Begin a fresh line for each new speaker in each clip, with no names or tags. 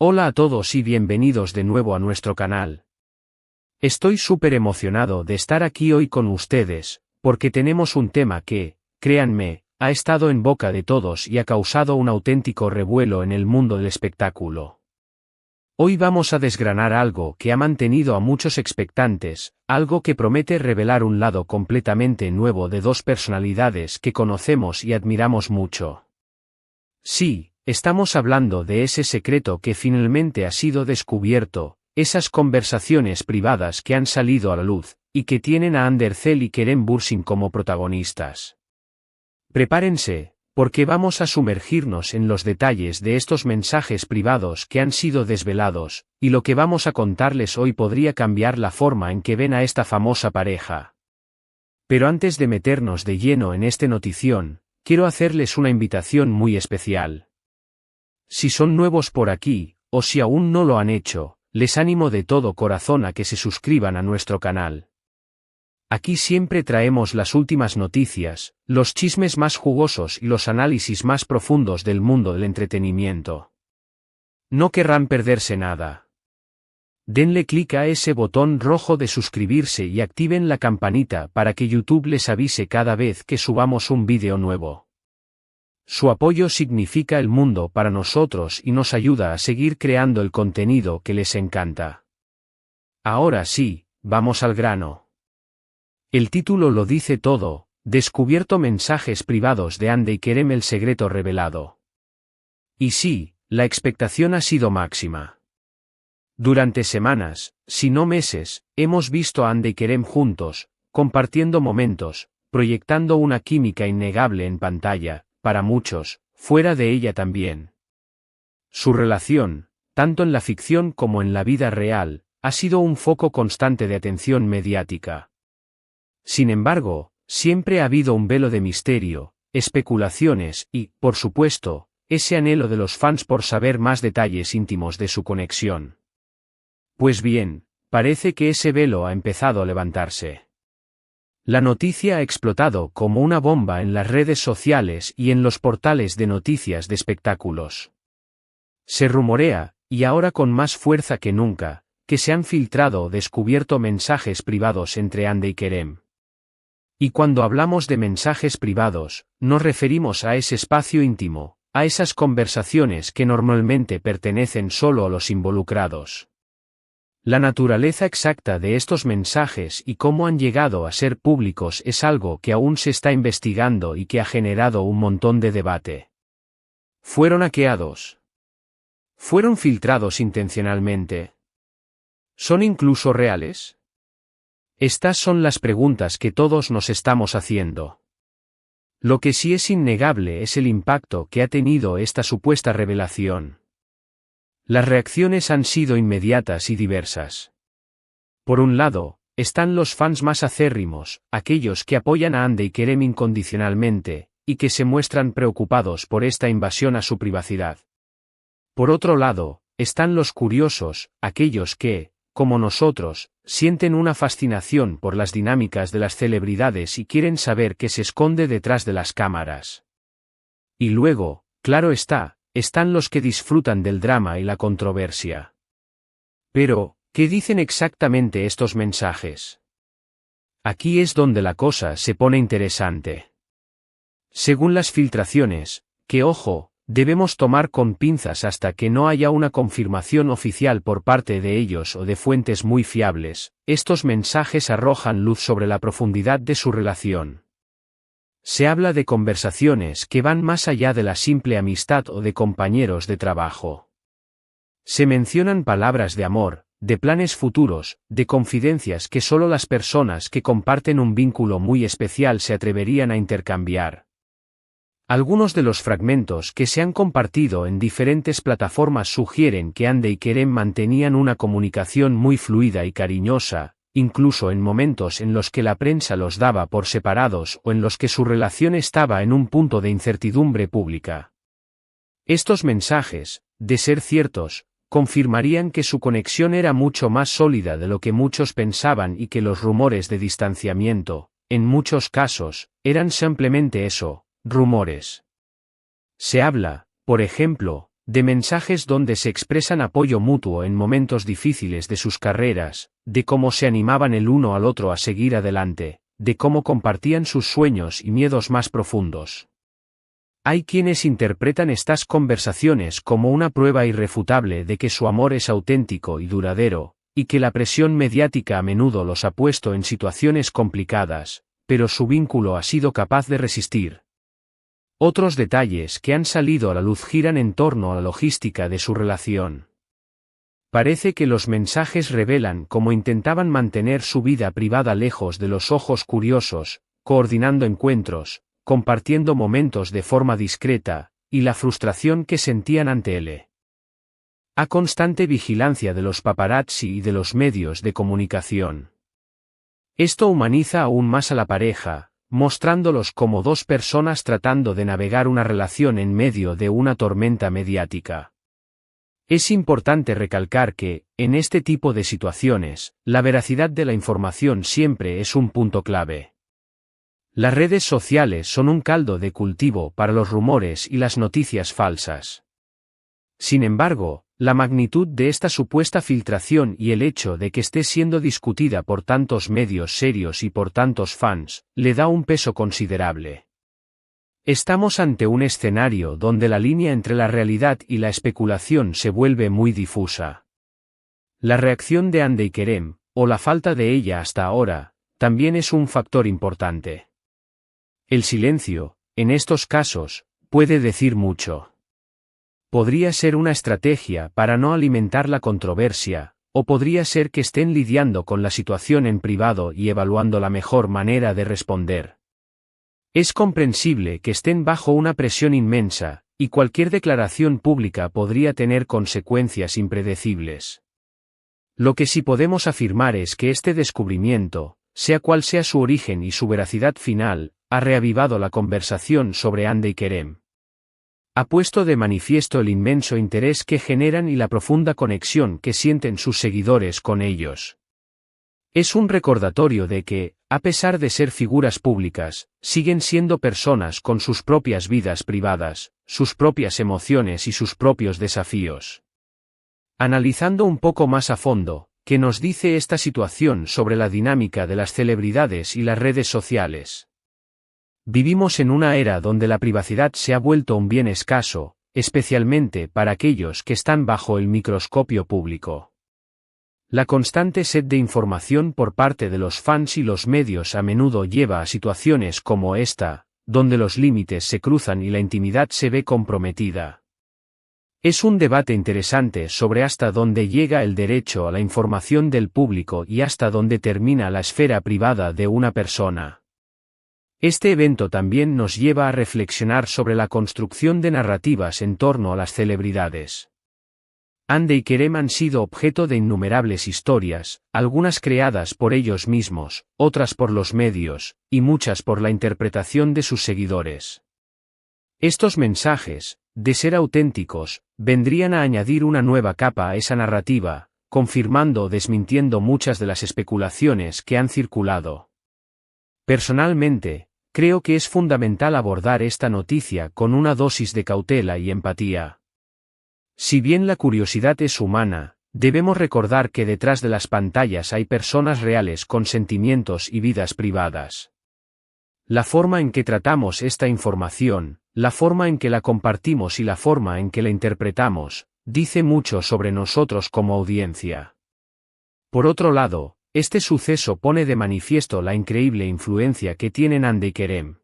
Hola a todos y bienvenidos de nuevo a nuestro canal. Estoy súper emocionado de estar aquí hoy con ustedes, porque tenemos un tema que, créanme, ha estado en boca de todos y ha causado un auténtico revuelo en el mundo del espectáculo. Hoy vamos a desgranar algo que ha mantenido a muchos expectantes, algo que promete revelar un lado completamente nuevo de dos personalidades que conocemos y admiramos mucho. Sí. Estamos hablando de ese secreto que finalmente ha sido descubierto, esas conversaciones privadas que han salido a la luz, y que tienen a Ander Zell y Kerem Bürsin como protagonistas. Prepárense, porque vamos a sumergirnos en los detalles de estos mensajes privados que han sido desvelados, y lo que vamos a contarles hoy podría cambiar la forma en que ven a esta famosa pareja. Pero antes de meternos de lleno en este notición, quiero hacerles una invitación muy especial. Si son nuevos por aquí, o si aún no lo han hecho, les animo de todo corazón a que se suscriban a nuestro canal. Aquí siempre traemos las últimas noticias, los chismes más jugosos y los análisis más profundos del mundo del entretenimiento. No querrán perderse nada. Denle clic a ese botón rojo de suscribirse y activen la campanita para que YouTube les avise cada vez que subamos un vídeo nuevo. Su apoyo significa el mundo para nosotros y nos ayuda a seguir creando el contenido que les encanta. Ahora sí, vamos al grano. El título lo dice todo: descubierto mensajes privados de Hande y Kerem, el secreto revelado. Y sí, la expectación ha sido máxima. Durante semanas, si no meses, hemos visto a Hande y Kerem juntos, compartiendo momentos, proyectando una química innegable en pantalla. Para muchos, fuera de ella también. Su relación, tanto en la ficción como en la vida real, ha sido un foco constante de atención mediática. Sin embargo, siempre ha habido un velo de misterio, especulaciones y, por supuesto, ese anhelo de los fans por saber más detalles íntimos de su conexión. Pues bien, parece que ese velo ha empezado a levantarse. La noticia ha explotado como una bomba en las redes sociales y en los portales de noticias de espectáculos. Se rumorea, y ahora con más fuerza que nunca, que se han filtrado o descubierto mensajes privados entre Hande y Kerem. Y cuando hablamos de mensajes privados, nos referimos a ese espacio íntimo, a esas conversaciones que normalmente pertenecen solo a los involucrados. La naturaleza exacta de estos mensajes y cómo han llegado a ser públicos es algo que aún se está investigando y que ha generado un montón de debate. ¿Fueron hackeados? ¿Fueron filtrados intencionalmente? ¿Son incluso reales? Estas son las preguntas que todos nos estamos haciendo. Lo que sí es innegable es el impacto que ha tenido esta supuesta revelación. Las reacciones han sido inmediatas y diversas. Por un lado, están los fans más acérrimos, aquellos que apoyan a Hande y Kerem incondicionalmente, y que se muestran preocupados por esta invasión a su privacidad. Por otro lado, están los curiosos, aquellos que, como nosotros, sienten una fascinación por las dinámicas de las celebridades y quieren saber qué se esconde detrás de las cámaras. Y luego, claro está, están los que disfrutan del drama y la controversia. Pero, ¿qué dicen exactamente estos mensajes? Aquí es donde la cosa se pone interesante. Según las filtraciones, que ojo, debemos tomar con pinzas hasta que no haya una confirmación oficial por parte de ellos o de fuentes muy fiables, estos mensajes arrojan luz sobre la profundidad de su relación. Se habla de conversaciones que van más allá de la simple amistad o de compañeros de trabajo. Se mencionan palabras de amor, de planes futuros, de confidencias que solo las personas que comparten un vínculo muy especial se atreverían a intercambiar. Algunos de los fragmentos que se han compartido en diferentes plataformas sugieren que Hande y Kerem mantenían una comunicación muy fluida y cariñosa, incluso en momentos en los que la prensa los daba por separados o en los que su relación estaba en un punto de incertidumbre pública. Estos mensajes, de ser ciertos, confirmarían que su conexión era mucho más sólida de lo que muchos pensaban y que los rumores de distanciamiento, en muchos casos, eran simplemente eso, rumores. Se habla, por ejemplo, de mensajes donde se expresan apoyo mutuo en momentos difíciles de sus carreras, de cómo se animaban el uno al otro a seguir adelante, de cómo compartían sus sueños y miedos más profundos. Hay quienes interpretan estas conversaciones como una prueba irrefutable de que su amor es auténtico y duradero, y que la presión mediática a menudo los ha puesto en situaciones complicadas, pero su vínculo ha sido capaz de resistir. Otros detalles que han salido a la luz giran en torno a la logística de su relación. Parece que los mensajes revelan cómo intentaban mantener su vida privada lejos de los ojos curiosos, coordinando encuentros, compartiendo momentos de forma discreta, y la frustración que sentían ante él. A constante vigilancia de los paparazzi y de los medios de comunicación. Esto humaniza aún más a la pareja, mostrándolos como dos personas tratando de navegar una relación en medio de una tormenta mediática. Es importante recalcar que, en este tipo de situaciones, la veracidad de la información siempre es un punto clave. Las redes sociales son un caldo de cultivo para los rumores y las noticias falsas. Sin embargo, la magnitud de esta supuesta filtración y el hecho de que esté siendo discutida por tantos medios serios y por tantos fans, le da un peso considerable. Estamos ante un escenario donde la línea entre la realidad y la especulación se vuelve muy difusa. La reacción de Hande y Kerem, o la falta de ella hasta ahora, también es un factor importante. El silencio, en estos casos, puede decir mucho. Podría ser una estrategia para no alimentar la controversia, o podría ser que estén lidiando con la situación en privado y evaluando la mejor manera de responder. Es comprensible que estén bajo una presión inmensa, y cualquier declaración pública podría tener consecuencias impredecibles. Lo que sí podemos afirmar es que este descubrimiento, sea cual sea su origen y su veracidad final, ha reavivado la conversación sobre Hande y Kerem. Ha puesto de manifiesto el inmenso interés que generan y la profunda conexión que sienten sus seguidores con ellos. Es un recordatorio de que, a pesar de ser figuras públicas, siguen siendo personas con sus propias vidas privadas, sus propias emociones y sus propios desafíos. Analizando un poco más a fondo, ¿qué nos dice esta situación sobre la dinámica de las celebridades y las redes sociales? Vivimos en una era donde la privacidad se ha vuelto un bien escaso, especialmente para aquellos que están bajo el microscopio público. La constante sed de información por parte de los fans y los medios a menudo lleva a situaciones como esta, donde los límites se cruzan y la intimidad se ve comprometida. Es un debate interesante sobre hasta dónde llega el derecho a la información del público y hasta dónde termina la esfera privada de una persona. Este evento también nos lleva a reflexionar sobre la construcción de narrativas en torno a las celebridades. Hande y Kerem han sido objeto de innumerables historias, algunas creadas por ellos mismos, otras por los medios, y muchas por la interpretación de sus seguidores. Estos mensajes, de ser auténticos, vendrían a añadir una nueva capa a esa narrativa, confirmando o desmintiendo muchas de las especulaciones que han circulado. Personalmente, creo que es fundamental abordar esta noticia con una dosis de cautela y empatía. Si bien la curiosidad es humana, debemos recordar que detrás de las pantallas hay personas reales con sentimientos y vidas privadas. La forma en que tratamos esta información, la forma en que la compartimos y la forma en que la interpretamos, dice mucho sobre nosotros como audiencia. Por otro lado, este suceso pone de manifiesto la increíble influencia que tienen Hande y Kerem.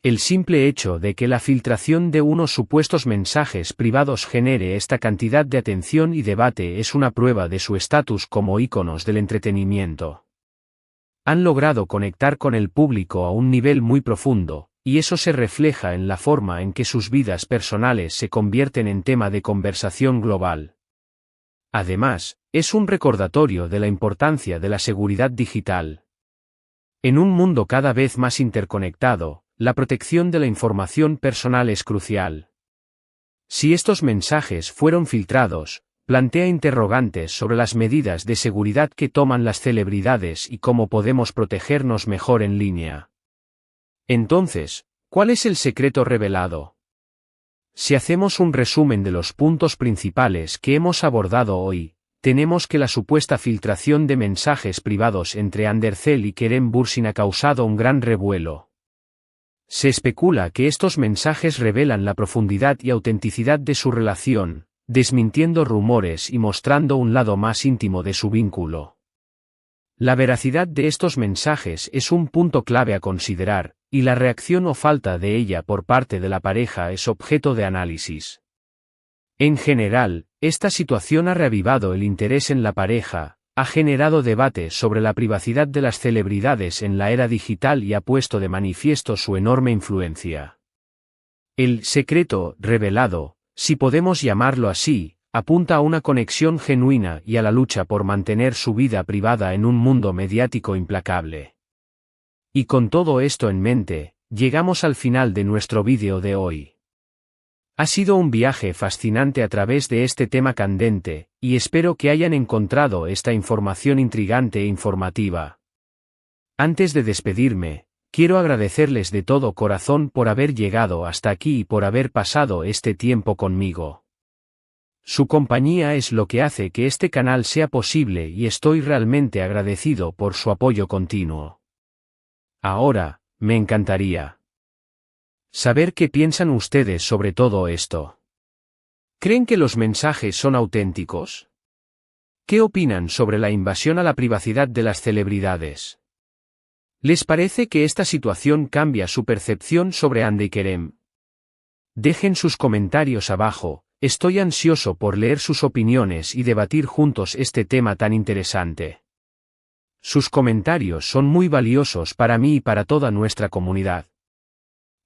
El simple hecho de que la filtración de unos supuestos mensajes privados genere esta cantidad de atención y debate es una prueba de su estatus como íconos del entretenimiento. Han logrado conectar con el público a un nivel muy profundo, y eso se refleja en la forma en que sus vidas personales se convierten en tema de conversación global. Además, es un recordatorio de la importancia de la seguridad digital. En un mundo cada vez más interconectado, la protección de la información personal es crucial. Si estos mensajes fueron filtrados, plantea interrogantes sobre las medidas de seguridad que toman las celebridades y cómo podemos protegernos mejor en línea. Entonces, ¿cuál es el secreto revelado? Si hacemos un resumen de los puntos principales que hemos abordado hoy, tenemos que la supuesta filtración de mensajes privados entre Andercel y Kerem Bürsin ha causado un gran revuelo. Se especula que estos mensajes revelan la profundidad y autenticidad de su relación, desmintiendo rumores y mostrando un lado más íntimo de su vínculo. La veracidad de estos mensajes es un punto clave a considerar, y la reacción o falta de ella por parte de la pareja es objeto de análisis. En general, esta situación ha reavivado el interés en la pareja, ha generado debates sobre la privacidad de las celebridades en la era digital y ha puesto de manifiesto su enorme influencia. El secreto revelado, si podemos llamarlo así, apunta a una conexión genuina y a la lucha por mantener su vida privada en un mundo mediático implacable. Y con todo esto en mente, llegamos al final de nuestro vídeo de hoy. Ha sido un viaje fascinante a través de este tema candente, y espero que hayan encontrado esta información intrigante e informativa. Antes de despedirme, quiero agradecerles de todo corazón por haber llegado hasta aquí y por haber pasado este tiempo conmigo. Su compañía es lo que hace que este canal sea posible y estoy realmente agradecido por su apoyo continuo. Ahora, me encantaría saber qué piensan ustedes sobre todo esto. ¿Creen que los mensajes son auténticos? ¿Qué opinan sobre la invasión a la privacidad de las celebridades? ¿Les parece que esta situación cambia su percepción sobre Hande y Kerem? Dejen sus comentarios abajo, estoy ansioso por leer sus opiniones y debatir juntos este tema tan interesante. Sus comentarios son muy valiosos para mí y para toda nuestra comunidad.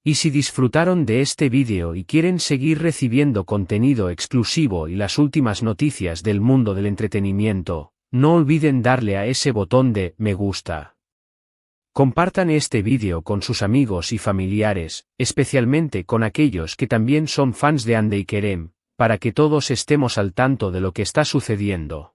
Y si disfrutaron de este vídeo y quieren seguir recibiendo contenido exclusivo y las últimas noticias del mundo del entretenimiento, no olviden darle a ese botón de me gusta. Compartan este vídeo con sus amigos y familiares, especialmente con aquellos que también son fans de Hande y Kerem, para que todos estemos al tanto de lo que está sucediendo.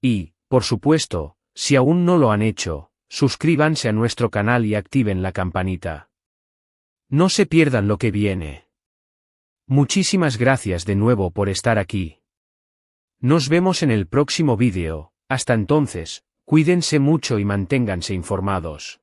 Y, por supuesto, si aún no lo han hecho, suscríbanse a nuestro canal y activen la campanita. No se pierdan lo que viene. Muchísimas gracias de nuevo por estar aquí. Nos vemos en el próximo vídeo, hasta entonces, cuídense mucho y manténganse informados.